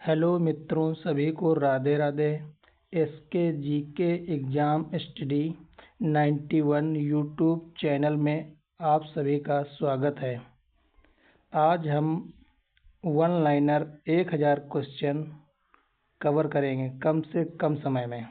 Hello मित्रों, सभी को Radhe Radhe. SK GK exam study 91 YouTube channel में आप सभी का स्वागत है। आज हम वन लाइनर 1000 क्वेश्चन कवर करेंगे कम से कम समय में।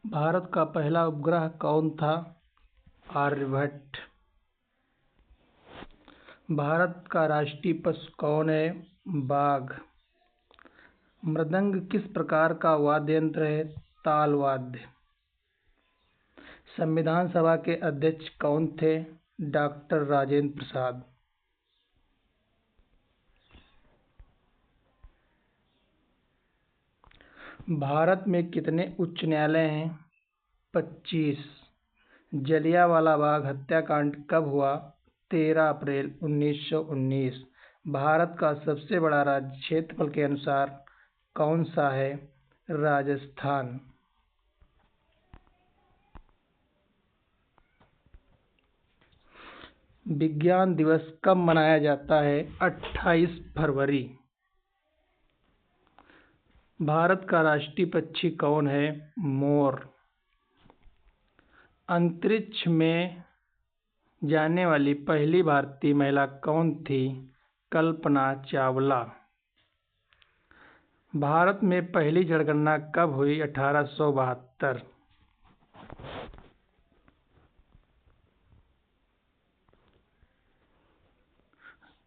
भारत का पहला उपग्रह कौन था? आर्यभट्ट। भारत का राष्ट्रीय पशु कौन है? बाघ। मृदंग किस प्रकार का वाद्य यंत्र है? ताल वाद्य। संविधान सभा के अध्यक्ष कौन थे? डॉक्टर राजेंद्र प्रसाद। भारत में कितने उच्च न्यायालय हैं? 25। जलियांवाला बाग हत्याकांड कब हुआ? 13 अप्रैल 1919। भारत का सबसे बड़ा राज्य क्षेत्रफल के अनुसार कौन सा है? राजस्थान। विज्ञान दिवस कब मनाया जाता है? 28 फरवरी। भारत का राष्ट्रीय पक्षी कौन है? मोर। अंतरिक्ष में जाने वाली पहली भारतीय महिला कौन थी? कल्पना चावला। भारत में पहली जनगणना कब हुई? 1872।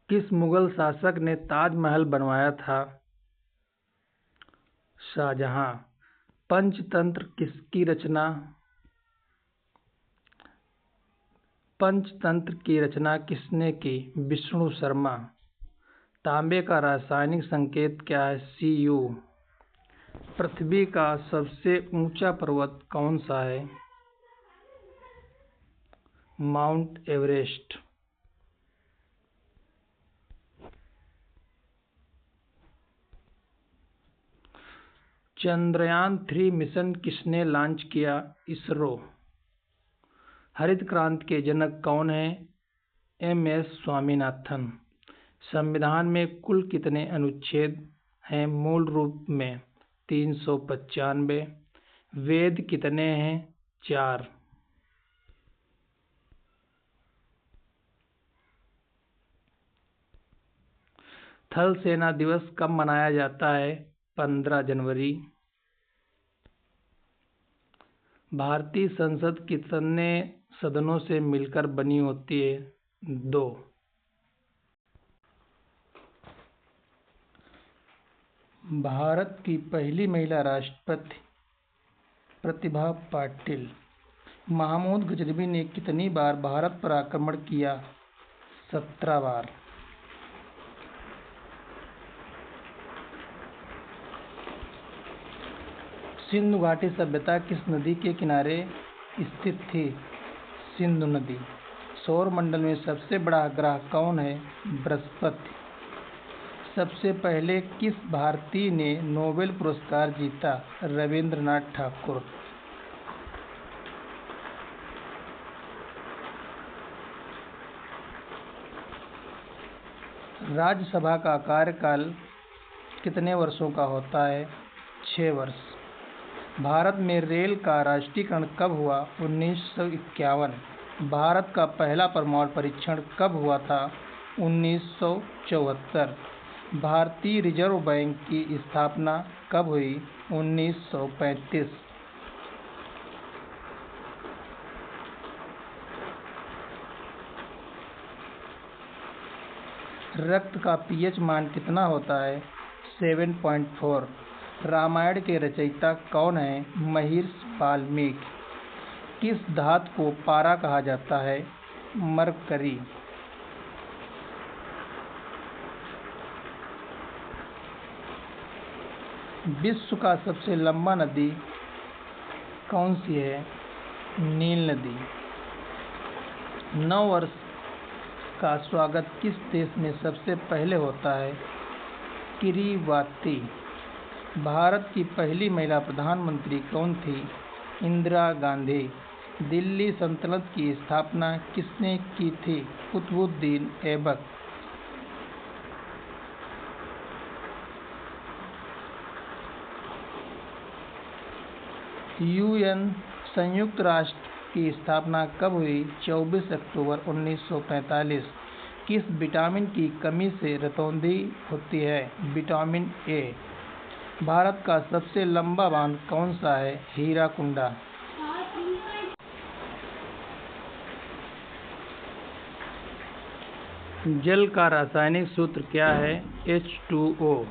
किस मुगल शासक ने ताजमहल बनवाया था? शाहजहां। पंचतंत्र की रचना किसने की? विष्णु शर्मा। तांबे का रासायनिक संकेत क्या है? Cu। पृथ्वी का सबसे ऊंचा पर्वत कौन सा है? Mount Everest. चंद्रयान 3 मिशन किसने लॉन्च किया? इसरो। हरित क्रांति के जनक कौन है? MS स्वामीनाथन। संविधान में कुल कितने अनुच्छेद हैं? मूल रूप में 395। वेद कितने हैं? 4। थल सेना दिवस कब मनाया जाता है? 15 जनवरी। भारतीय संसद कितने सदनों से मिलकर बनी होती है? 2। भारत की पहली महिला राष्ट्रपति प्रतिभा पाटिल। महमूद गजनवी ने कितनी बार भारत पर आक्रमण किया? 17 बार। सिंधु घाटी सभ्यता किस नदी के किनारे स्थित थी? सिंधु नदी। सौर मंडल में सबसे बड़ा ग्रह कौन है? बृहस्पति। सबसे पहले किस भारतीय ने नोबेल पुरस्कार जीता? रविंद्रनाथ ठाकुर। राज्यसभा का कार्यकाल कितने वर्षों का होता है? 6 वर्ष। भारत में रेल का राष्ट्रीयकरण कब हुआ? 1951। भारत का पहला परमाणु परीक्षण कब हुआ था? 1974। भारतीय रिजर्व बैंक की स्थापना कब हुई? 1935। रक्त का pH मान कितना होता है? 7.4। रामायण के रचयिता कौन है? महर्षि वाल्मीकि। किस धातु को पारा कहा जाता है? मरकरी। विश्व का सबसे लंबा नदी कौन सी है? नील नदी। नव वर्ष का स्वागत किस देश में सबसे पहले होता है? किरीबाती। भारत की पहली महिला प्रधानमंत्री कौन थी? इंदिरा गांधी। दिल्ली सल्तनत की स्थापना किसने की थी? कुतुबुद्दीन ऐबक। यूएन संयुक्त राष्ट्र की स्थापना कब हुई? 24 अक्टूबर 1945। किस विटामिन की कमी से रतौंधी होती है? Vitamin A. भारत का सबसे लंबा बांध कौन सा है? हीराकुंडा। जल का रासायनिक सूत्र क्या है? H2O।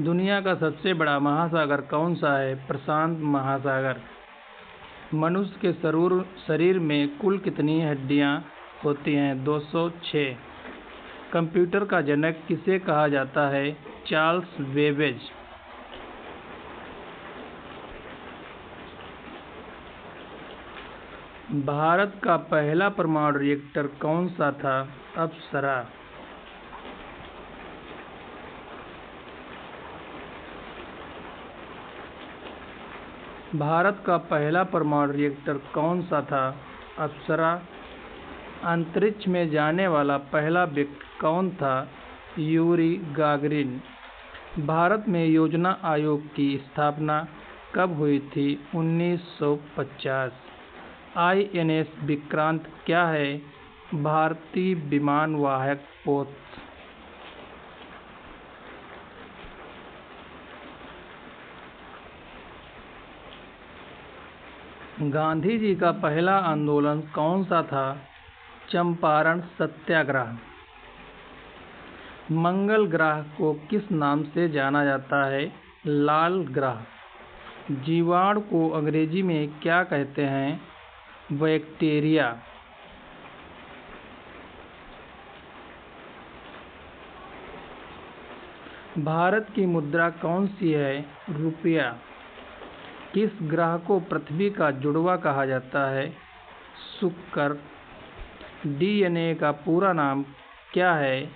दुनिया का सबसे बड़ा महासागर कौन सा है? प्रशांत महासागर। मनुष्य के शरीर में कुल कितनी हड्डियां होती हैं? 206। कंप्यूटर का जनक किसे कहा जाता है? Charles Babbage. भारत का पहला परमाणु रिएक्टर कौन सा था? अप्सरा। भारत का पहला परमाणु रिएक्टर कौन सा था? अप्सरा। अंतरिक्ष में जाने वाला पहला व्यक्ति कौन था? Yuri Gagarin. भारत में योजना आयोग की स्थापना कब हुई थी? 1950। INS विक्रांत क्या है? भारतीय विमान वाहक पोत। गांधी जी का पहला आंदोलन कौन सा था? चंपारण सत्याग्रह। मंगल ग्रह को किस नाम से जाना जाता है? लाल ग्रह। जीवाणु को अंग्रेजी में क्या कहते हैं? बैक्टीरिया। भारत की मुद्रा कौन सी है? रुपया। किस ग्रह को पृथ्वी का जुड़वा कहा जाता है? शुक्र। DNA का पूरा नाम क्या है?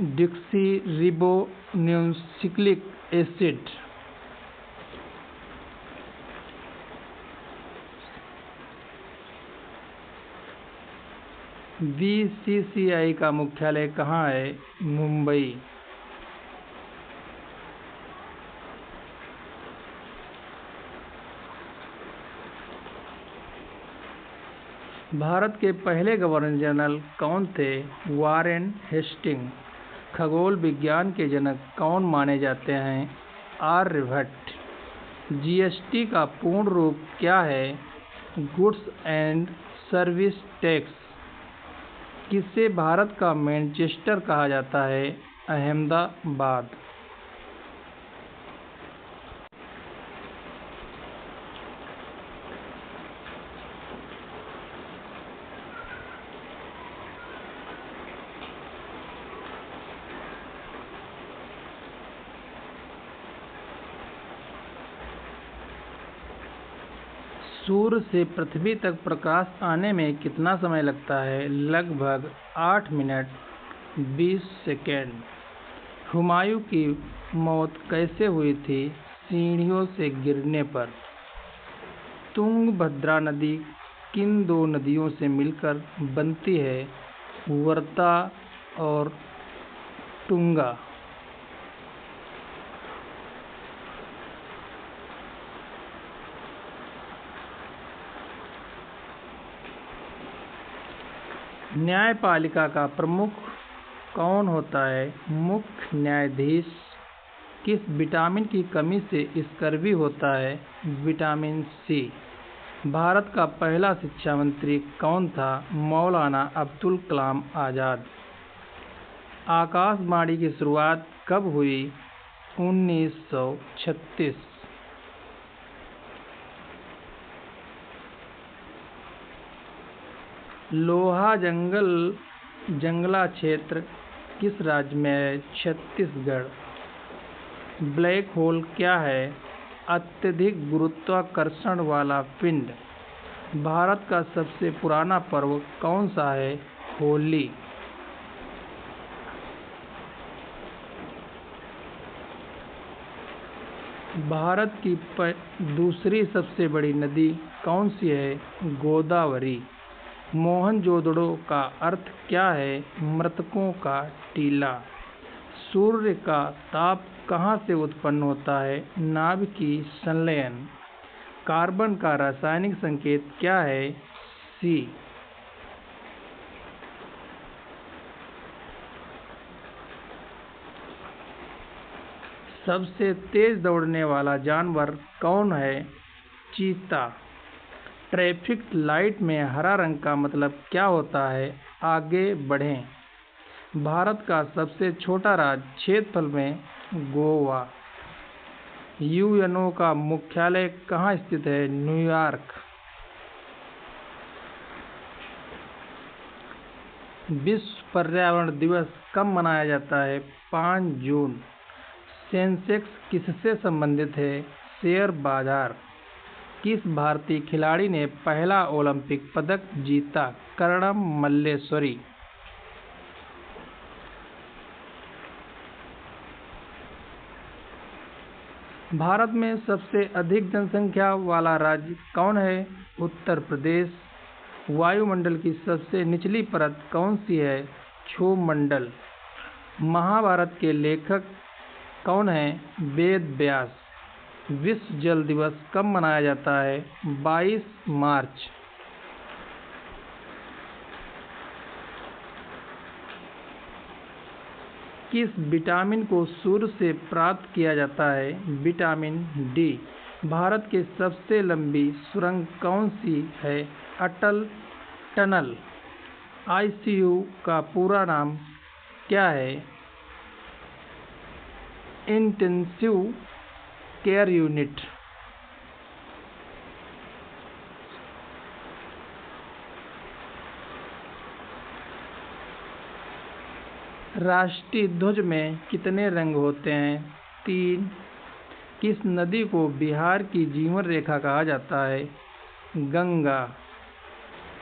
डिऑक्सीरिबोन्यूक्लिक एसिड। BCCI का मुख्यालय कहाँ है? मुंबई। भारत के पहले गवर्नर जनरल कौन थे? Warren Hastings. खगोल विज्ञान के जनक कौन माने जाते हैं? आर्यभट्ट। GST का पूर्ण रूप क्या है? Goods and service tax. किसे भारत का मैनचेस्टर कहा जाता है? अहमदाबाद। सूर्य से पृथ्वी तक प्रकाश आने में कितना समय लगता है? लगभग 8 मिनट 20 सेकेंड। हुमायूं की मौत कैसे हुई थी? सीढ़ियों से गिरने पर। तुंगभद्रा नदी किन दो नदियों से मिलकर बनती है? वर्धा और टुंगा। न्यायपालिका का प्रमुख कौन होता है? मुख्य न्यायाधीश। किस विटामिन की कमी से स्कर्वी होता है? Vitamin C. भारत का पहला शिक्षा मंत्री कौन था? मौलाना अब्दुल कलाम आजाद। आकाशवाणी की शुरुआत कब हुई? 1936। लोहा जंगला क्षेत्र किस राज्य में है? छत्तीसगढ़। ब्लैक होल क्या है? अत्यधिक गुरुत्वाकर्षण वाला पिंड। भारत का सबसे पुराना पर्व कौन सा है? होली। भारत की दूसरी सबसे बड़ी नदी कौन सी है? गोदावरी। मोहनजोदड़ो का अर्थ क्या है? मृतकों का टीला। सूर्य का ताप कहाँ से उत्पन्न होता है? नाभिकीय संलयन। कार्बन का रासायनिक संकेत क्या है? सी। सबसे तेज दौड़ने वाला जानवर कौन है? चीता। ट्रैफिक लाइट में हरा रंग का मतलब क्या होता है? आगे बढ़ें। भारत का सबसे छोटा राज्य क्षेत्रफल में? गोवा। यूएनओ का मुख्यालय कहाँ स्थित है? न्यूयॉर्क। विश्व पर्यावरण दिवस कब मनाया जाता है? 5 जून। सेंसेक्स किससे संबंधित है? शेयर बाजार। किस भारतीय खिलाड़ी ने पहला ओलंपिक पदक जीता? कर्णम मल्लेश्वरी। भारत में सबसे अधिक जनसंख्या वाला राज्य कौन है? उत्तर प्रदेश। वायुमंडल की सबसे निचली परत कौन सी है? क्षोमंडल। महाभारत के लेखक कौन हैं? वेद व्यास। विश्व जल दिवस कब मनाया जाता है? 22 मार्च। किस विटामिन को सूर्य से प्राप्त किया जाता है? Vitamin D. भारत की सबसे लंबी सुरंग कौन सी है? अटल टनल। आईसीयू का पूरा नाम क्या है? Intensive care unit. राष्ट्रीय ध्वज में कितने रंग होते हैं? 3। किस नदी को बिहार की जीवन रेखा कहा जाता है? गंगा।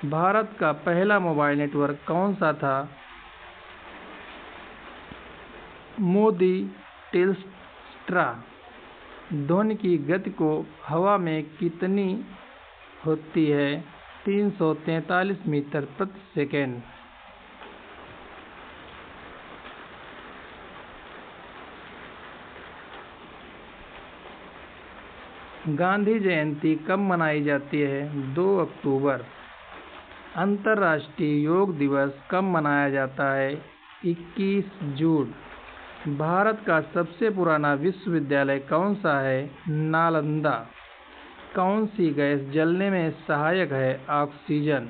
भारत का पहला मोबाइल नेटवर्क कौन सा था? मोदी टेलस्ट्रा। ध्वनि की गति को हवा में कितनी होती है? 343 मीटर प्रति सेकेंड। गांधी जयंती कब मनाई जाती है? 2 अक्टूबर। अंतर्राष्ट्रीय योग दिवस कब मनाया जाता है? 21 जून। भारत का सबसे पुराना विश्वविद्यालय कौन सा है? नालंदा। कौन सी गैस जलने में सहायक है? ऑक्सीजन।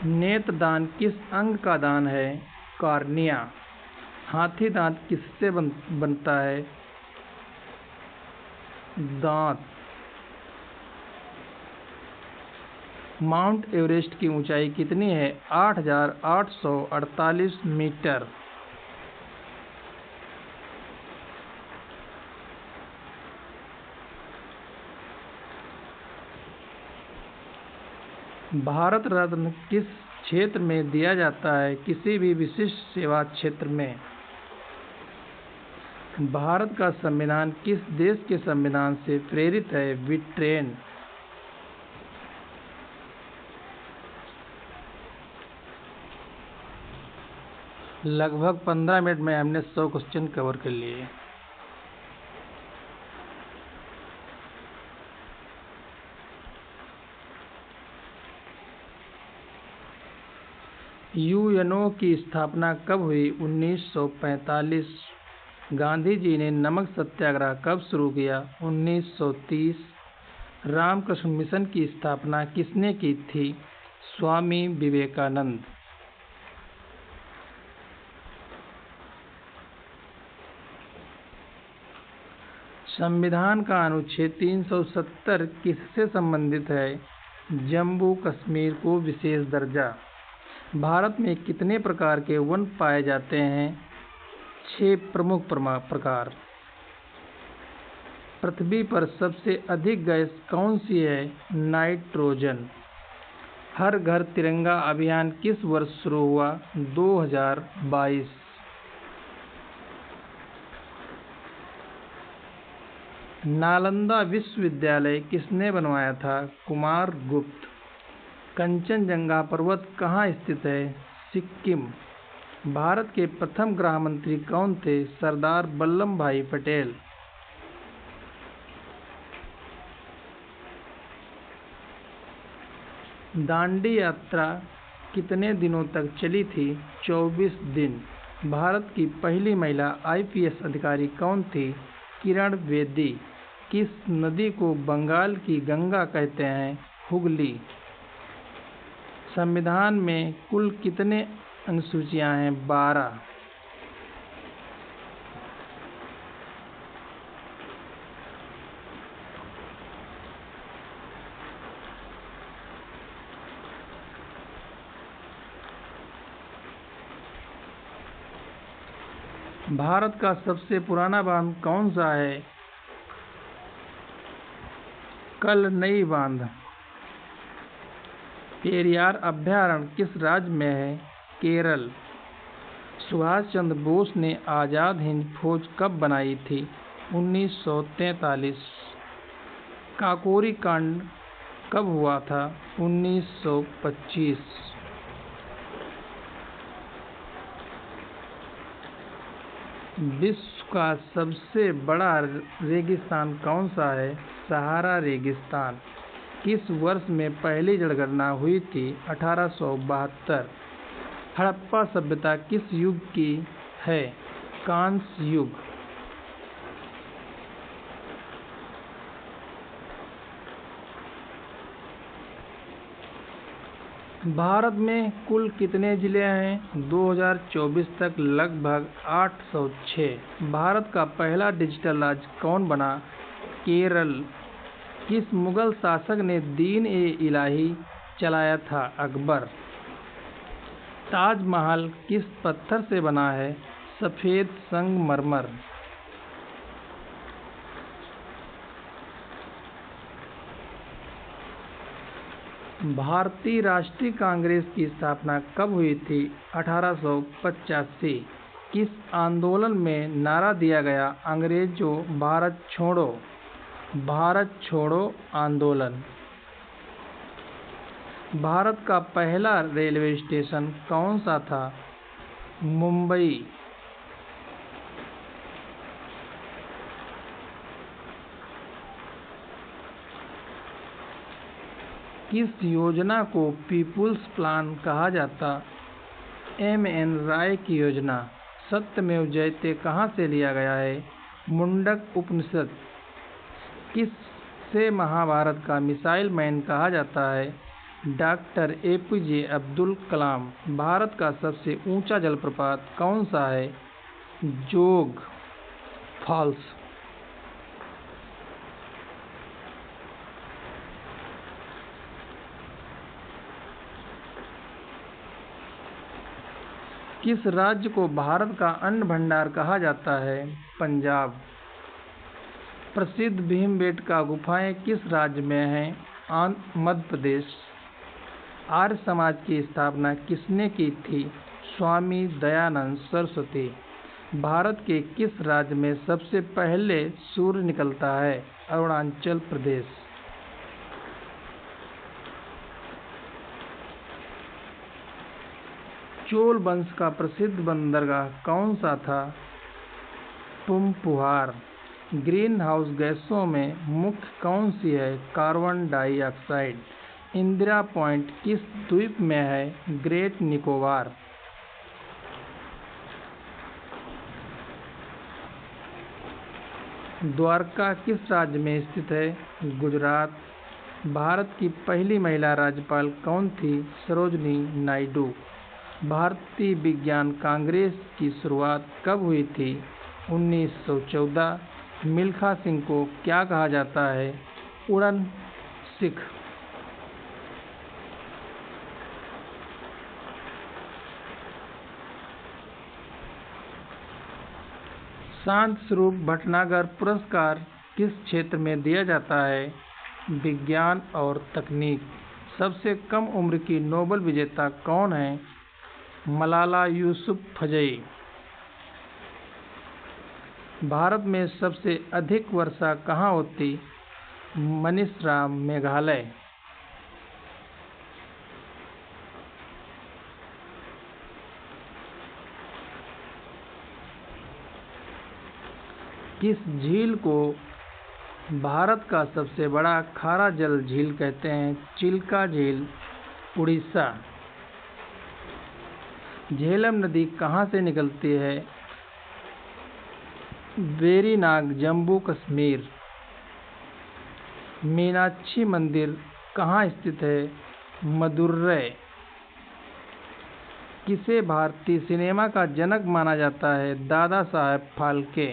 नेत्रदान किस अंग का दान है? कॉर्निया। हाथी दांत किससे बनता है? दांत। माउंट एवरेस्ट की ऊंचाई कितनी है? 8,848 मीटर। भारत रत्न किस क्षेत्र में दिया जाता है? किसी भी विशिष्ट सेवा क्षेत्र में। भारत का संविधान किस देश के संविधान से प्रेरित है? ब्रिटेन। लगभग 15 मिनट में हमने 100 क्वेश्चन कवर कर लिए। यूएनओ की स्थापना कब हुई? 1945। गांधी जी ने नमक सत्याग्रह कब शुरू किया? 1930। रामकृष्ण मिशन की स्थापना किसने की थी? स्वामी विवेकानंद। संविधान का अनुच्छेद 370 किससे संबंधित है? जम्मू कश्मीर को विशेष दर्जा। भारत में कितने प्रकार के वन पाए जाते हैं? 6 प्रमुख प्रकार। पृथ्वी पर सबसे अधिक गैस कौन सी है? नाइट्रोजन। हर घर तिरंगा अभियान किस वर्ष शुरू हुआ? 2022। नालंदा विश्वविद्यालय किसने बनवाया था? कुमारगुप्त। कंचनजंगा पर्वत कहाँ स्थित है? सिक्किम। भारत के प्रथम गृह मंत्री कौन थे? सरदार वल्लभ भाई पटेल। दांडी यात्रा कितने दिनों तक चली थी? 24 दिन। भारत की पहली महिला आईपीएस अधिकारी कौन थी? किरण बेदी। किस नदी को बंगाल की गंगा कहते हैं? हुगली। संविधान में कुल कितने अनुसूचियां हैं? 12। भारत का सबसे पुराना बांध कौन सा है? कलनई बांध। पेरियार अभयारण्य किस राज्य में है? केरल। सुभाष चंद्र बोस ने आज़ाद हिंद फौज कब बनाई थी? 1943। काकोरी कांड कब हुआ था? 1925। विश्व का सबसे बड़ा रेगिस्तान कौन सा है? सहारा रेगिस्तान। किस वर्ष में पहली जनगणना हुई थी? 1872। हड़प्पा सभ्यता किस युग की है? कांस्य युग। भारत में कुल कितने जिले हैं? 2024 तक लगभग 806। भारत का पहला डिजिटल राज्य कौन बना? केरल। किस मुगल शासक ने दीन-ए-इलाही चलाया था? अकबर। ताजमहल किस पत्थर से बना है? सफेद संगमरमर। भारतीय राष्ट्रीय कांग्रेस की स्थापना कब हुई थी? 1885। किस आंदोलन में नारा दिया गया? अंग्रेजों भारत छोड़ो। भारत छोड़ो आंदोलन। भारत का पहला रेलवे स्टेशन कौन सा था? मुंबई। किस योजना को पीपुल्स प्लान कहा जाता? एम.एन. राय की योजना। सत्यमेव जयते कहाँ से लिया गया है? मुंडक उपनिषद। किसे महाभारत का मिसाइल मैन कहा जाता है? Doctor APJ Abdul Kalam. भारत का सबसे ऊंचा जलप्रपात कौन सा है? जोग फॉल्स। किस राज्य को भारत का अन्न भंडार कहा जाता है? पंजाब। प्रसिद्ध भीमबेटका गुफाएं किस राज्य में हैं? मध्य प्रदेश। आर्य समाज की स्थापना किसने की थी? स्वामी दयानंद सरस्वती। भारत के किस राज्य में सबसे पहले सूर्य निकलता है? अरुणाचल प्रदेश। चोल वंश का प्रसिद्ध बंदरगाह कौन सा था? पूम्पुहार। ग्रीन हाउस गैसों में मुख्य कौन सी है? Carbon dioxide. इंदिरा पॉइंट किस द्वीप में है? ग्रेट निकोबार। द्वारका किस राज्य में स्थित है? गुजरात। भारत की पहली महिला राज्यपाल कौन थी? सरोजिनी नायडू। भारतीय विज्ञान कांग्रेस की शुरुआत कब हुई थी? 1914। मिल्खा सिंह को क्या कहा जाता है? उड़न सिख। शांति स्वरूप भटनागर पुरस्कार किस क्षेत्र में दिया जाता है? विज्ञान और तकनीक। सबसे कम उम्र की नोबेल विजेता कौन है? मलाला यूसुफजई। भारत में सबसे अधिक वर्षा कहाँ होती? मणिसराम, मेघालय। किस झील को भारत का सबसे बड़ा खारा जल झील कहते हैं? चिल्का झील, उड़ीसा। झेलम नदी कहाँ से निकलती है? वेरीनाग, जम्मू कश्मीर। मीनाक्षी मंदिर कहाँ स्थित है? मदुरै। किसे भारतीय सिनेमा का जनक माना जाता है? दादा साहेब फाल्के।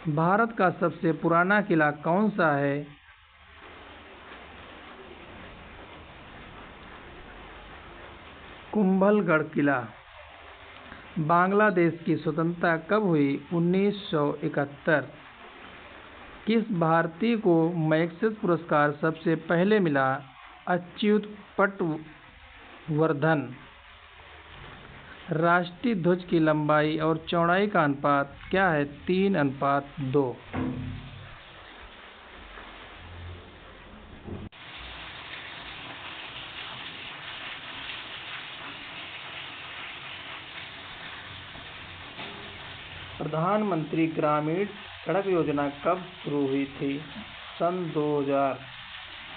भारत का सबसे पुराना किला कौन सा है? कुंभलगढ़ किला। बांग्लादेश की स्वतंत्रता कब हुई? 1971। किस भारतीय को मैग्सेसे पुरस्कार सबसे पहले मिला? अच्युत पटवर्धन। राष्ट्रीय ध्वज की लंबाई और चौड़ाई का अनुपात क्या है? 3:2। प्रधानमंत्री ग्रामीण सड़क योजना कब शुरू हुई थी? सन 2000।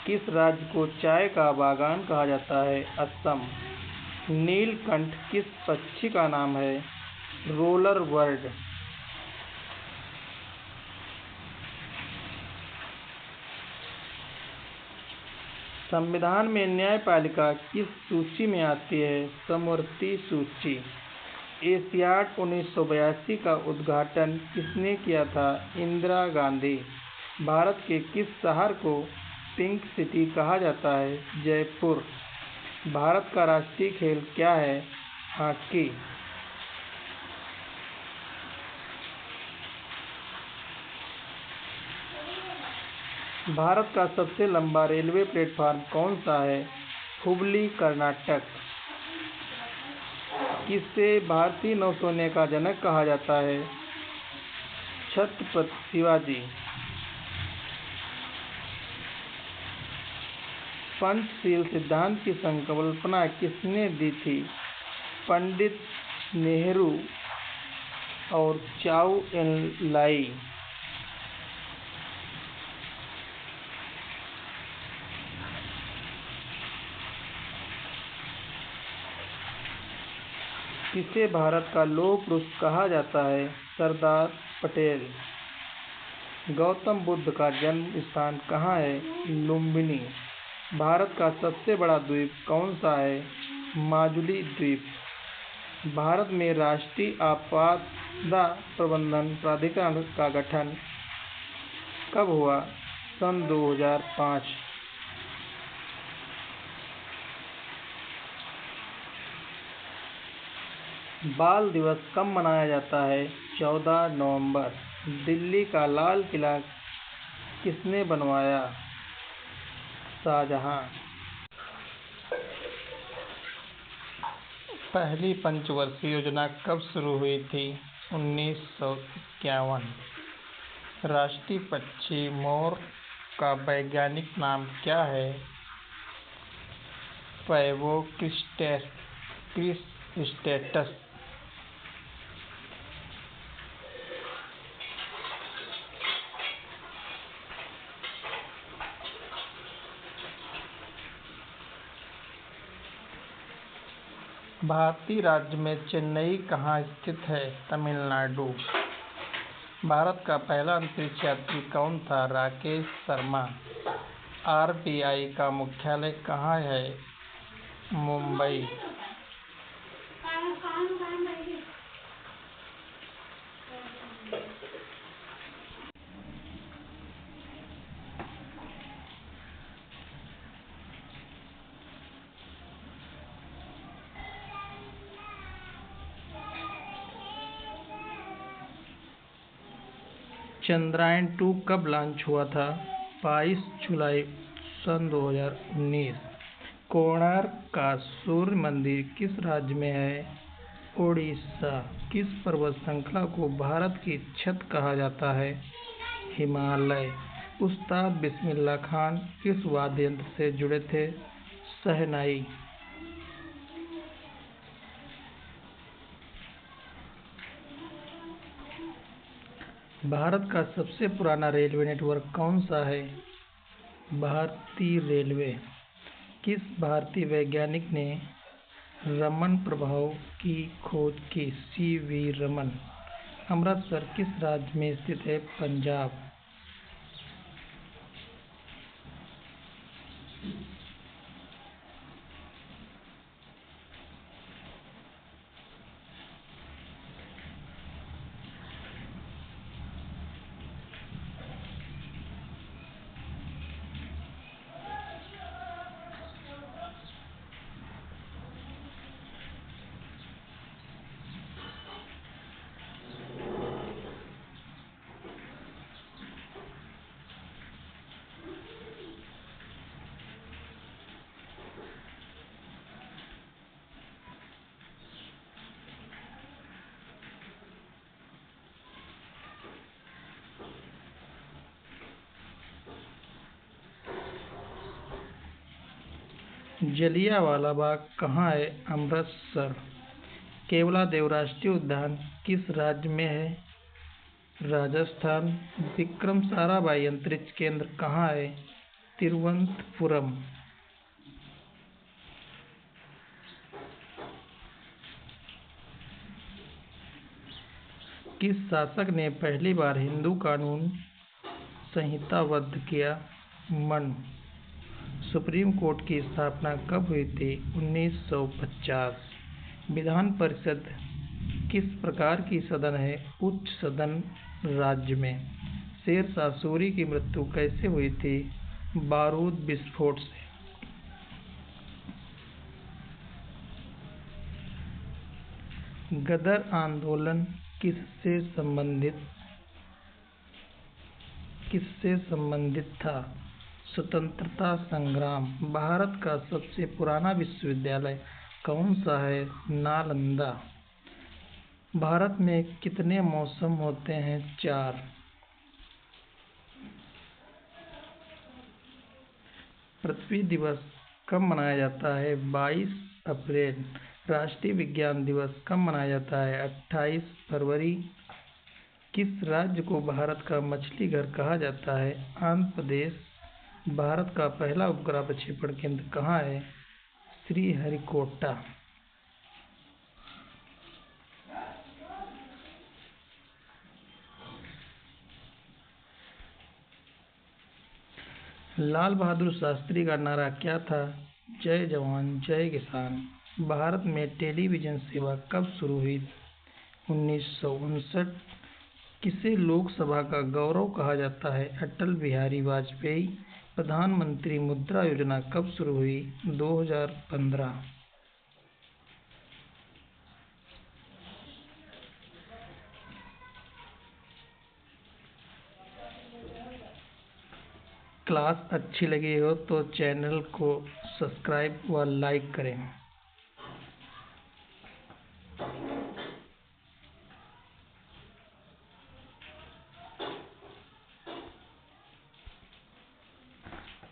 किस राज्य को चाय का बागान कहा जाता है? असम। नीलकंठ किस पक्षी का नाम है? Roller bird. संविधान में न्यायपालिका किस सूची में आती है? समवर्ती सूची। एशियाड 1982 का उद्घाटन किसने किया था? इंदिरा गांधी। भारत के किस शहर को पिंक सिटी कहा जाता है? जयपुर। भारत का राष्ट्रीय खेल क्या है? हॉकी। भारत का सबसे लंबा रेलवे प्लेटफार्म कौन सा है? हुबली, कर्नाटक। किसे भारतीय नौसेना का जनक कहा जाता है? छत्रपति शिवाजी। पंचशील सिद्धांत की संकल्पना किसने दी थी? पंडित नेहरू और चाउ एन लाई। किसे भारत का लौह पुरुष कहा जाता है? सरदार पटेल। गौतम बुद्ध का जन्म स्थान कहाँ है? लुम्बिनी। भारत का सबसे बड़ा द्वीप कौन सा है? माजुली द्वीप। भारत में राष्ट्रीय आपदा प्रबंधन प्राधिकरण का गठन कब हुआ? सन 2005। बाल दिवस कब मनाया जाता है? 14 नवंबर। दिल्ली का लाल किला किसने बनवाया? शाहजहां। पहली पंचवर्षीय योजना कब शुरू हुई थी? 1951। राष्ट्रीय पक्षी मोर का वैज्ञानिक नाम क्या है? Pavo cristatus. भारतीय राज्य में चेन्नई कहाँ स्थित है? तमिलनाडु। भारत का पहला अंतरिक्ष यात्री कौन था? राकेश शर्मा। आरबीआई का मुख्यालय कहाँ है? मुंबई। चंद्रयान-2 कब लॉन्च हुआ था? 22 जुलाई सन 2019। कोणार्क का सूर्य मंदिर किस राज्य में है? ओडिशा। किस पर्वत श्रृंखला को भारत की छत कहा जाता है? हिमालय। उस्ताद बिस्मिल्लाह खान किस वाद्य यंत्र से जुड़े थे? शहनाई। भारत का सबसे पुराना रेलवे नेटवर्क कौन सा है? भारतीय रेलवे। किस भारतीय वैज्ञानिक ने रमन प्रभाव की खोज की? सी.वी. रमन। अमृतसर किस राज्य में स्थित है? पंजाब। जलियांवाला बाग कहाँ है? अमृतसर। केवलादेव राष्ट्रीय उद्यान किस राज्य में है? राजस्थान। विक्रम साराभाई अंतरिक्ष केंद्र कहाँ है? तिरुवनंतपुरम। किस शासक ने पहली बार हिंदू कानून संहिताबद्ध किया? मनु। सुप्रीम कोर्ट की स्थापना कब हुई थी? 1950। विधान परिषद किस प्रकार की सदन है? उच्च सदन। राज्य में शेरशाह सूरी की मृत्यु कैसे हुई थी? बारूद विस्फोट से। गदर आंदोलन किससे संबंधित था? स्वतंत्रता संग्राम। भारत का सबसे पुराना विश्वविद्यालय कौन सा है? नालंदा। भारत में कितने मौसम होते हैं? 4। पृथ्वी दिवस कब मनाया जाता है? 22 अप्रैल। राष्ट्रीय विज्ञान दिवस कब मनाया जाता है? 28 फरवरी। किस राज्य को भारत का मछली घर कहा जाता है? आंध्र प्रदेश। भारत का पहला उपग्रह प्रक्षेपण केंद्र कहाँ है? श्रीहरिकोटा। लाल बहादुर शास्त्री का नारा क्या था? जय जवान जय किसान। भारत में टेलीविजन सेवा कब शुरू हुई? 1959। किसे लोकसभा का गौरव कहा जाता है? अटल बिहारी वाजपेयी। प्रधानमंत्री मुद्रा योजना कब शुरू हुई? 2015। क्लास अच्छी लगी हो तो चैनल को सब्सक्राइब व लाइक करें।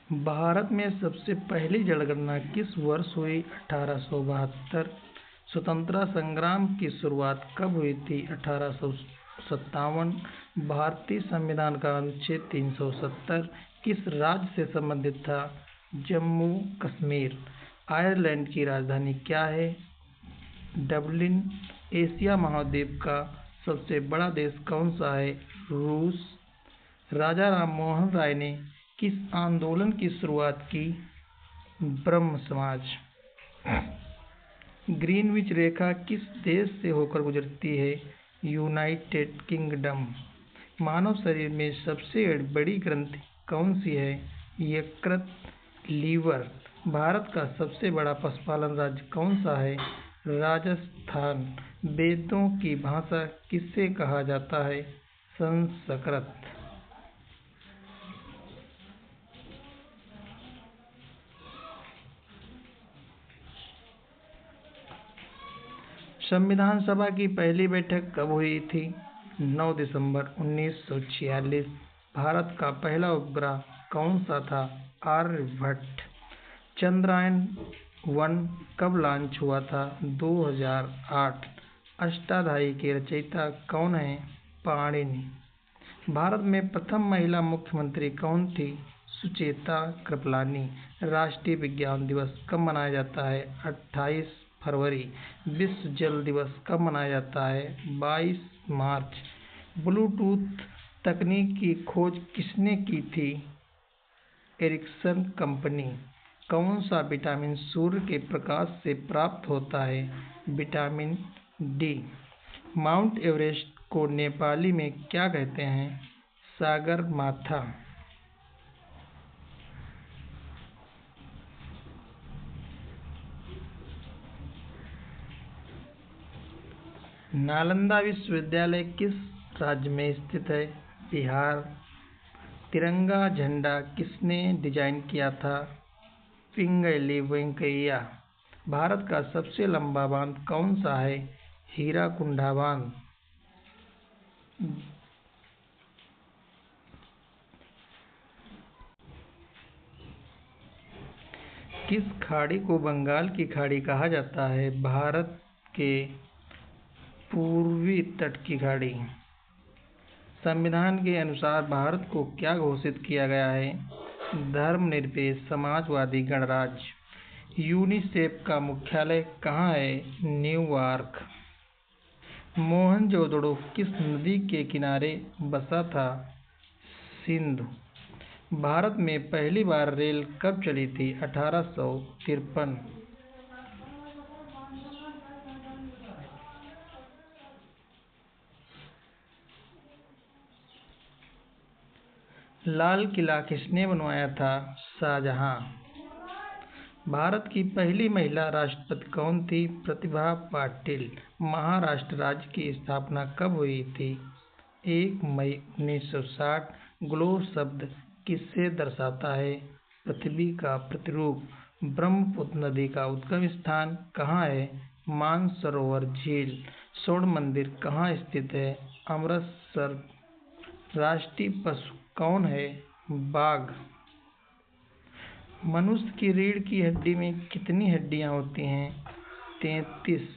भारत में सबसे पहली जनगणना किस वर्ष हुई? 1872। स्वतंत्रता संग्राम की शुरुआत कब हुई थी? 1857। भारतीय संविधान का अनुच्छेद 370 किस राज्य से संबंधित था? जम्मू कश्मीर। आयरलैंड की राजधानी क्या है? डबलिन। एशिया महाद्वीप का सबसे बड़ा देश कौन सा है? रूस। राजा राम मोहन राय ने किस आंदोलन की शुरुआत की? ब्रह्म समाज। ग्रीनविच रेखा किस देश से होकर गुजरती है? United kingdom. मानव शरीर में सबसे बड़ी ग्रंथि कौन सी है? यकृत, लीवर। भारत का सबसे बड़ा पशुपालन राज्य कौन सा है? राजस्थान। वेदों की भाषा किसे कहा जाता है? संस्कृत। संविधान सभा की पहली बैठक कब हुई थी? 9 दिसंबर 1946। भारत का पहला उपग्रह कौन सा था? आर्यभट्ट। चंद्रयान 1 कब लॉन्च हुआ था? 2008। अष्टाध्यायी के रचयिता कौन है? पाणिनि। भारत में प्रथम महिला मुख्यमंत्री कौन थी? सुचेता कृपलानी। राष्ट्रीय विज्ञान दिवस कब मनाया जाता है? 28 फरवरी। विश्व जल दिवस कब मनाया जाता है? 22 मार्च। ब्लूटूथ तकनीक की खोज किसने की थी? Ericsson company. कौन सा विटामिन सूर्य के प्रकाश से प्राप्त होता है? Vitamin D. माउंट एवरेस्ट को नेपाली में क्या कहते हैं? सगरमाथा। नालंदा विश्वविद्यालय किस राज्य में स्थित है? बिहार। तिरंगा झंडा किसने डिजाइन किया था? पिंगली वेंकैया। भारत का सबसे लंबा बांध कौन सा है? हीराकुंडा बांध। किस खाड़ी को बंगाल की खाड़ी कहा जाता है? भारत के पूर्वी तट की खाड़ी। संविधान के अनुसार भारत को क्या घोषित किया गया है? धर्मनिरपेक्ष समाजवादी गणराज्य। यूनिसेफ का मुख्यालय कहाँ है? न्यूयॉर्क। मोहनजोदड़ो किस नदी के किनारे बसा था? सिंधु। भारत में पहली बार रेल कब चली थी? 1853। लाल किला किसने बनवाया था? शाहजहां। भारत की पहली महिला राष्ट्रपति कौन थी? प्रतिभा पाटिल। महाराष्ट्र राज्य की स्थापना कब हुई थी? 1 मई 1960। ग्लोब शब्द किससे दर्शाता है? पृथ्वी का प्रतिरूप। ब्रह्मपुत्र नदी का उद्गम स्थान कहाँ है? मानसरोवर झील। स्वर्ण मंदिर कहाँ स्थित है? अमृतसर। राष्ट्रीय पशु कौन है? बाघ। मनुष्य की रीढ़ की हड्डी में कितनी हड्डियां होती हैं? 33।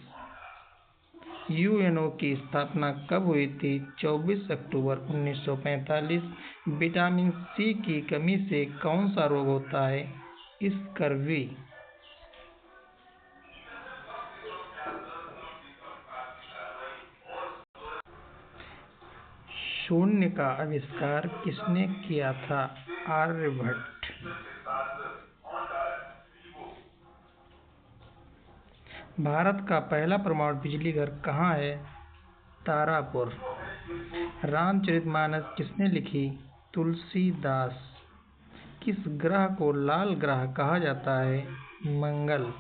यूएनओ की स्थापना कब हुई थी? 24 अक्टूबर 1945। विटामिन सी की कमी से कौन सा रोग होता है? स्कर्वी। शून्य का आविष्कार किसने किया था? आर्यभट्ट। भारत का पहला परमाणु बिजली घर कहाँ है? तारापुर। रामचरितमानस किसने लिखी? तुलसीदास। किस ग्रह को लाल ग्रह कहा जाता है? मंगल।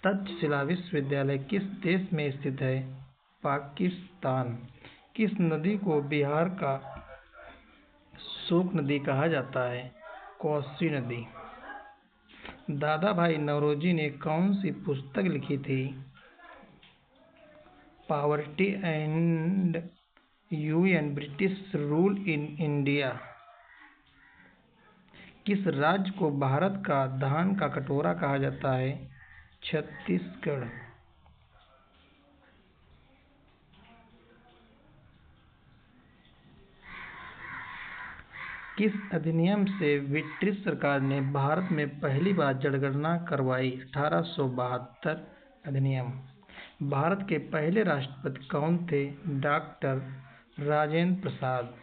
तक्षशिला विश्वविद्यालय किस देश में स्थित है? पाकिस्तान। किस नदी को बिहार का शोक नदी कहा जाता है? कोसी नदी। दादा भाई नौरोजी ने कौन सी पुस्तक लिखी थी? Poverty and UN British rule in India. किस राज्य को भारत का धान का कटोरा कहा जाता है? छत्तीसगढ़। किस अधिनियम से ब्रिटिश सरकार ने भारत में पहली बार जनगणना करवाई? 1872 अधिनियम। भारत के पहले राष्ट्रपति कौन थे? डॉक्टर राजेंद्र प्रसाद।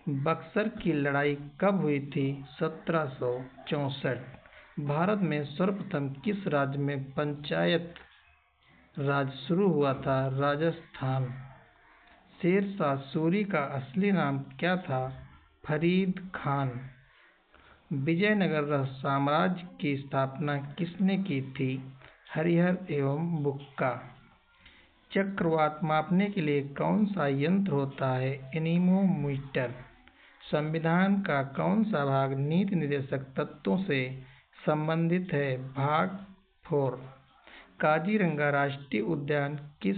बक्सर की लड़ाई कब हुई थी? 1764। भारत में सर्वप्रथम किस राज्य में पंचायत राज शुरू हुआ था? राजस्थान। शेरशाह सूरी का असली नाम क्या था? फरीद खान। विजयनगर साम्राज्य की स्थापना किसने की थी? हरिहर एवं बुक्का। चक्रवात मापने के लिए कौन सा यंत्र होता है? एनीमोमीटर। संविधान का कौन सा भाग नीति निर्देशक तत्वों से संबंधित है? भाग 4। काजीरंगा राष्ट्रीय उद्यान किस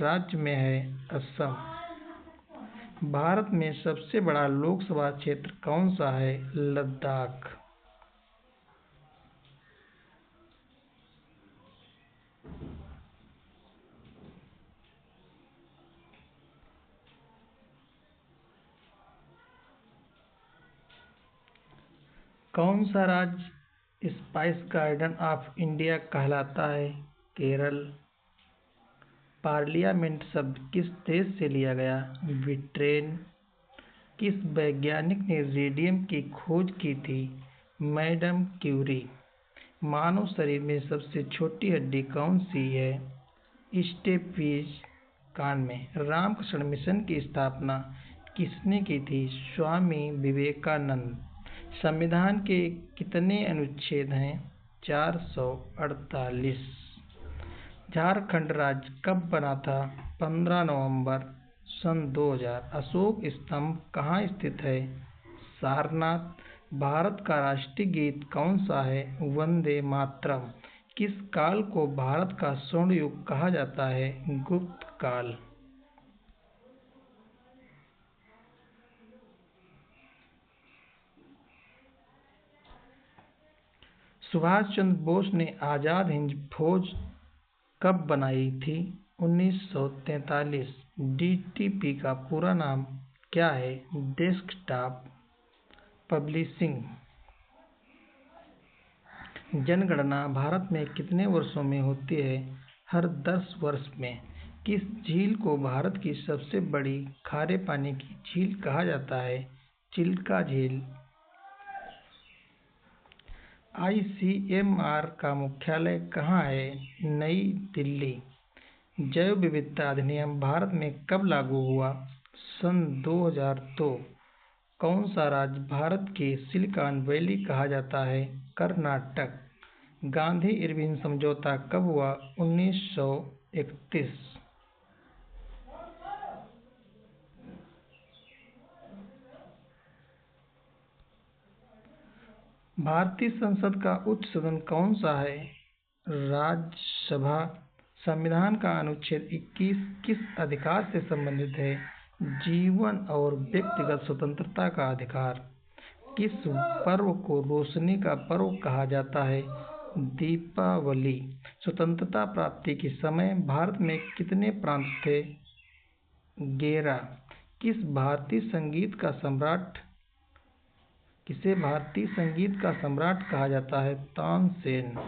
राज्य में है? असम। भारत में सबसे बड़ा लोकसभा क्षेत्र कौन सा है? लद्दाख। कौन सा राज्य स्पाइस गार्डन ऑफ इंडिया कहलाता है? केरल। पार्लियामेंट शब्द किस देश से लिया गया? ब्रिटेन। किस वैज्ञानिक ने रेडियम की खोज की थी? Madam Curie. मानव शरीर में सबसे छोटी हड्डी कौन सी है? स्टेपीज। कान में। रामकृष्ण मिशन की स्थापना किसने की थी? स्वामी विवेकानंद। संविधान के कितने अनुच्छेद हैं? 448। झारखंड राज्य कब बना था? 15 नवंबर सन 2000। अशोक स्तंभ कहाँ स्थित है? सारनाथ। भारत का राष्ट्रीय गीत कौन सा है? वंदे मातरम। किस काल को भारत का स्वर्ण युग कहा जाता है? गुप्त काल। सुभाष चंद्र बोस ने आजाद हिंद फौज कब बनाई थी? 1943। डीटीपी का पूरा नाम क्या है? Desktop publishing. जनगणना भारत में कितने वर्षों में होती है? हर 10 वर्ष में। किस झील को भारत की सबसे बड़ी खारे पानी की झील कहा जाता है? चिल्का झील। आईसीएमआर का मुख्यालय कहाँ है? नई दिल्ली। जैव विविधता अधिनियम भारत में कब लागू हुआ? सन 2002। कौन सा राज्य भारत की सिलिकॉन वैली कहा जाता है? कर्नाटक। गांधी इरविन समझौता कब हुआ? 1931। भारतीय संसद का उच्च सदन कौन सा है? राज्यसभा। संविधान का अनुच्छेद 21 किस अधिकार से संबंधित है? जीवन और व्यक्तिगत स्वतंत्रता का अधिकार। किस पर्व को रोशनी का पर्व कहा जाता है? दीपावली। स्वतंत्रता प्राप्ति के समय भारत में कितने प्रांत थे? 11। किसे भारतीय संगीत का सम्राट कहा जाता है? तानसेन।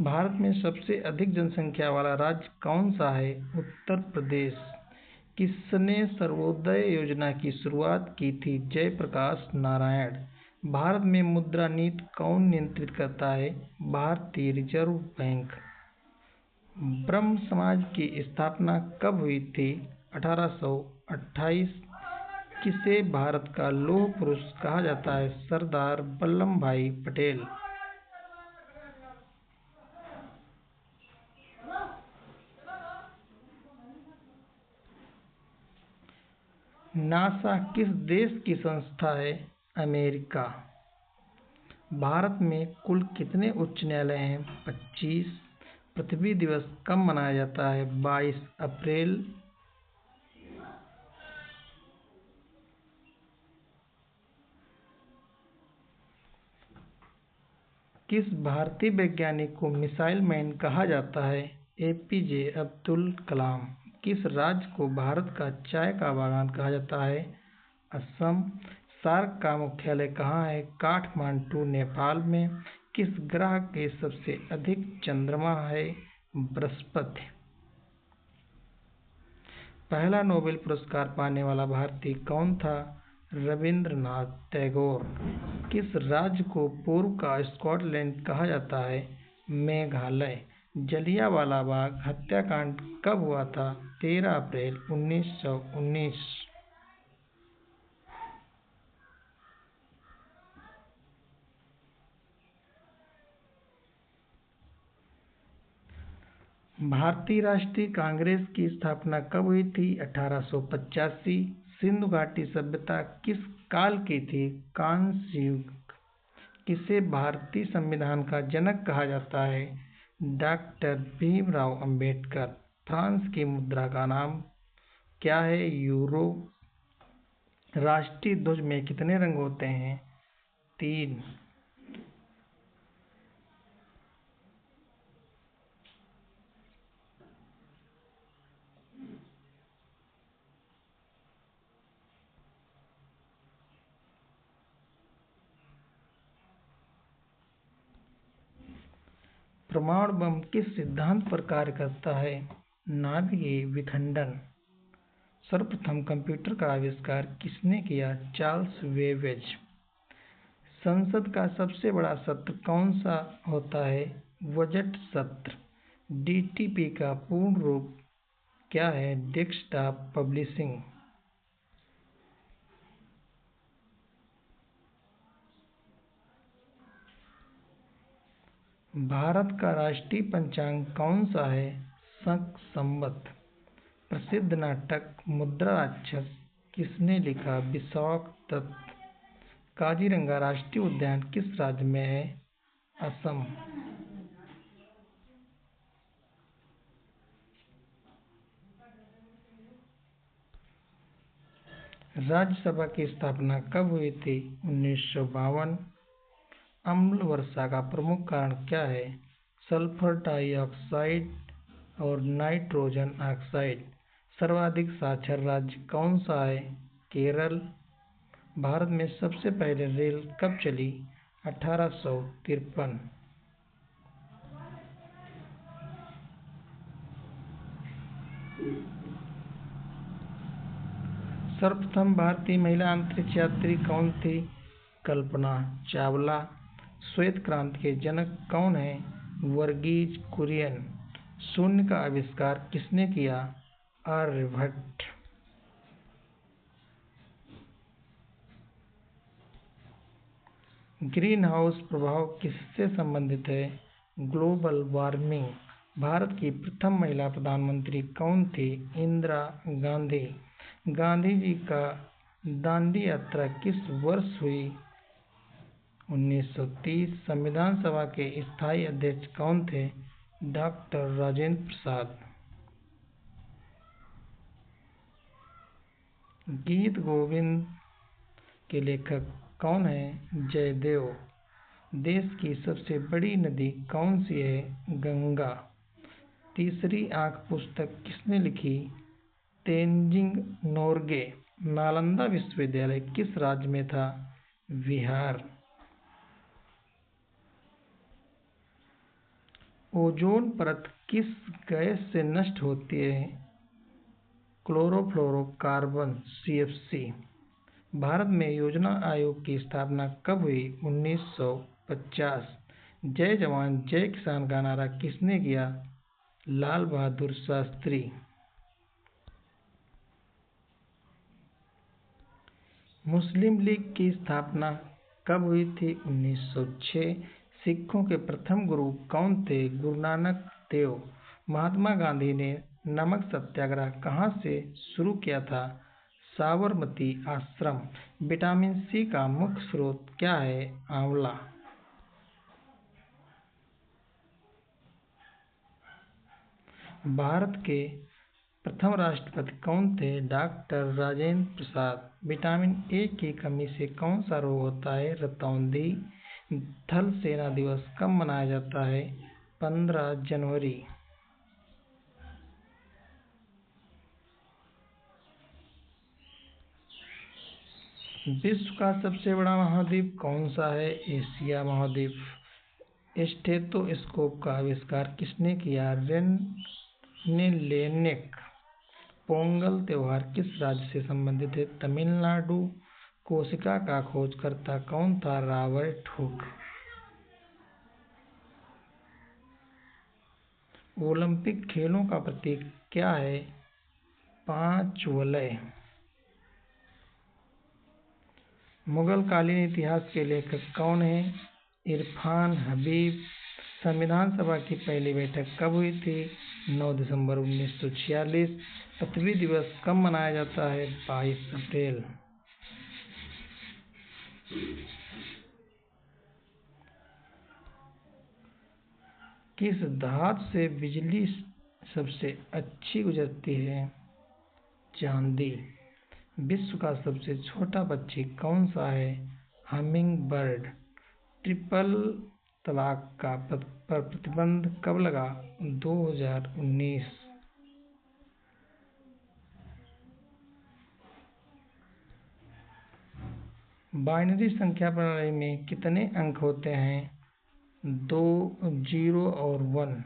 भारत में सबसे अधिक जनसंख्या वाला राज्य कौन सा है? उत्तर प्रदेश। किसने सर्वोदय योजना की शुरुआत की थी? जयप्रकाश नारायण। भारत में मुद्रा नीति कौन नियंत्रित करता है? भारतीय रिजर्व बैंक। ब्रह्म समाज की स्थापना कब हुई थी? 1828। किसे भारत का लौह पुरुष कहा जाता है? सरदार वल्लभ भाई पटेल। नासा किस देश की संस्था है? अमेरिका। भारत में कुल कितने उच्च न्यायालय हैं? 25। पृथ्वी दिवस कब मनाया जाता है? 22 अप्रैल। किस भारतीय वैज्ञानिक को मिसाइल मैन कहा जाता है? एपीजे अब्दुल कलाम। किस राज्य को भारत का चाय का बागान कहा जाता है? असम। सार्क का मुख्यालय कहाँ है? काठमांडू, नेपाल में। किस ग्रह के सबसे अधिक चंद्रमा है? बृहस्पति। पहला नोबेल पुरस्कार पाने वाला भारतीय कौन था? रविंद्रनाथ टैगोर। किस राज्य को पूर्व का स्कॉटलैंड कहा जाता है? मेघालय। जलियांवाला बाग हत्याकांड कब हुआ था? 13 अप्रैल 1919। भारतीय राष्ट्रीय कांग्रेस की स्थापना कब हुई थी? 1885। सिंधु घाटी सभ्यता किस काल की थी? कांस्य युग। किसे भारतीय संविधान का जनक कहा जाता है? डॉक्टर भीमराव अंबेडकर। फ्रांस की मुद्रा का नाम क्या है? यूरो। राष्ट्रीय ध्वज में कितने रंग होते हैं? 3। परमाणु बम किस सिद्धांत पर कार्य करता है? नाभिकीय विखंडन। सर्वप्रथम कंप्यूटर का आविष्कार किसने किया? Charles Babbage. संसद का सबसे बड़ा सत्र कौन सा होता है? बजट सत्र। डीटीपी का पूर्ण रूप क्या है? Desktop publishing. भारत का राष्ट्रीय पंचांग कौन सा है? शक संवत। प्रसिद्ध नाटक मुद्रा राक्षस किसने लिखा? विशाख दत्त। काजीरंगा राष्ट्रीय उद्यान किस राज्य में है? असम। राज्यसभा की स्थापना कब हुई थी? 1952। अम्ल वर्षा का प्रमुख कारण क्या है? सल्फर डाइऑक्साइड और नाइट्रोजन ऑक्साइड। सर्वाधिक साक्षर राज्य कौन सा है? केरल। भारत में सबसे पहले रेल कब चली? 1853। सर्वप्रथम भारतीय महिला अंतरिक्ष यात्री कौन थी? कल्पना चावला। श्वेत क्रांति के जनक कौन है? वर्गीज कुरियन। शून्य का आविष्कार किसने किया? आर्यभट्ट। ग्रीन हाउस प्रभाव किससे संबंधित है? Global warming. भारत की प्रथम महिला प्रधानमंत्री कौन थी? इंदिरा गांधी। गांधी जी का दांडी यात्रा किस वर्ष हुई? 1930। संविधान सभा के स्थायी अध्यक्ष कौन थे? डॉक्टर राजेंद्र प्रसाद। गीत गोविंद के लेखक कौन है? जयदेव। देश की सबसे बड़ी नदी कौन सी है? गंगा। तीसरी आंख पुस्तक किसने लिखी? तेनजिंग नोरगे। नालंदा विश्वविद्यालय किस राज्य में था? बिहार। ओजोन परत किस गैस से नष्ट होती है? Chlorofluorocarbon CFC। भारत में योजना आयोग की स्थापना कब हुई? 1950। जय जवान जय किसान का नारा किसने किया? लाल बहादुर शास्त्री। मुस्लिम लीग की स्थापना कब हुई थी? 1906। सिखों के प्रथम गुरु कौन थे? गुरु नानक देव। महात्मा गांधी ने नमक सत्याग्रह कहाँ से शुरू किया था? साबरमती आश्रम। विटामिन सी का मुख्य स्रोत क्या है? आंवला। भारत के प्रथम राष्ट्रपति कौन थे? Doctor Rajendra Prasad. Vitamin A की कमी से कौन सा रोग होता है? रतौंधी। थल सेना दिवस कब मनाया जाता है? 15 जनवरी। विश्व का सबसे बड़ा महाद्वीप कौन सा है? एशिया महाद्वीप। स्टेथोस्कोप का आविष्कार किसने किया? Renee Laennec. पोंगल त्योहार किस राज्य से संबंधित है? तमिलनाडु। कोशिका का खोजकर्ता कौन था? Robert Hooke. ओलंपिक खेलों का प्रतीक क्या है? 5 वलय। मुगल कालीन इतिहास के लेखक कौन हैं? इरफान हबीब। संविधान सभा की पहली बैठक कब हुई थी? 9 दिसंबर 1946। पृथ्वी दिवस कब मनाया जाता है? 22 अप्रैल। किस धातु से बिजली सबसे अच्छी गुजरती है? चांदी। विश्व का सबसे छोटा पक्षी कौन सा है? Humming bird. ट्रिपल तलाक पर प्रतिबंध कब लगा? 2019। बाइनरी संख्या प्रणाली में कितने अंक होते हैं? 2, 0 और 1।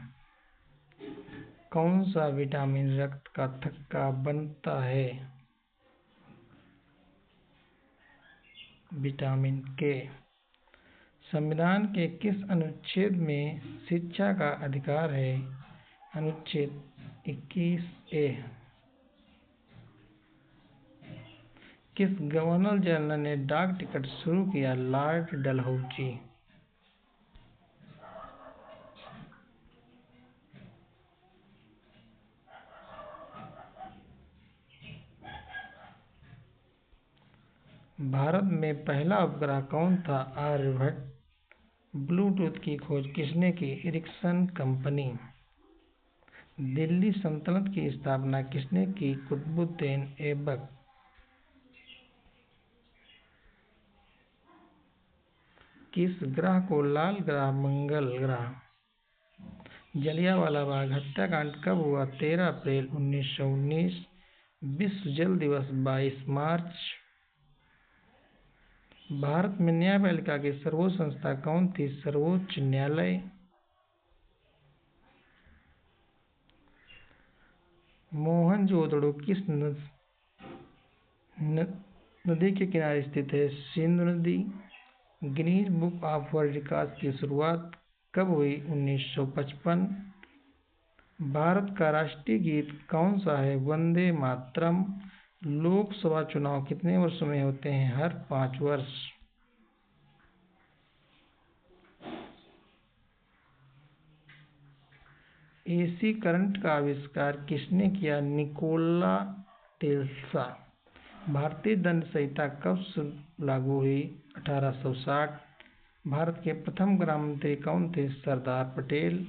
कौन सा विटामिन रक्त का थक्का बनता है? विटामिन के। संविधान के किस अनुच्छेद में शिक्षा का अधिकार है? अनुच्छेद 21A। किस गवर्नर जनरल ने डाक टिकट शुरू किया? लॉर्ड डलहौजी। भारत में पहला उपग्रह कौन था? आर्यभट्ट। ब्लूटूथ की खोज किसने की? Ericsson company. दिल्ली सल्तनत की स्थापना किसने की? कुतुबुद्दीन ऐबक। किस ग्रह को लाल ग्रह मंगल ग्रह? जलियांवाला बाग हत्याकांड कब हुआ? 13 अप्रैल 1919। विश्व जल दिवस 22 मार्च। भारत में न्यायपालिका की सर्वोच्च संस्था कौन थी? सर्वोच्च न्यायालय। मोहनजोदड़ो किस नदी के किनारे स्थित है? सिंधु नदी। Guinness book of world record की शुरुआत कब हुई? 1955। भारत का राष्ट्रीय गीत कौन सा है? वंदे मातरम। लोकसभा चुनाव कितने वर्षों में होते हैं? हर 5 वर्ष। एसी करंट का आविष्कार किसने किया? Nikola Tesla. भारतीय दंड संहिता कब लागू हुई? 1860। भारत के प्रथम गृह मंत्री कौन थे? सरदार पटेल।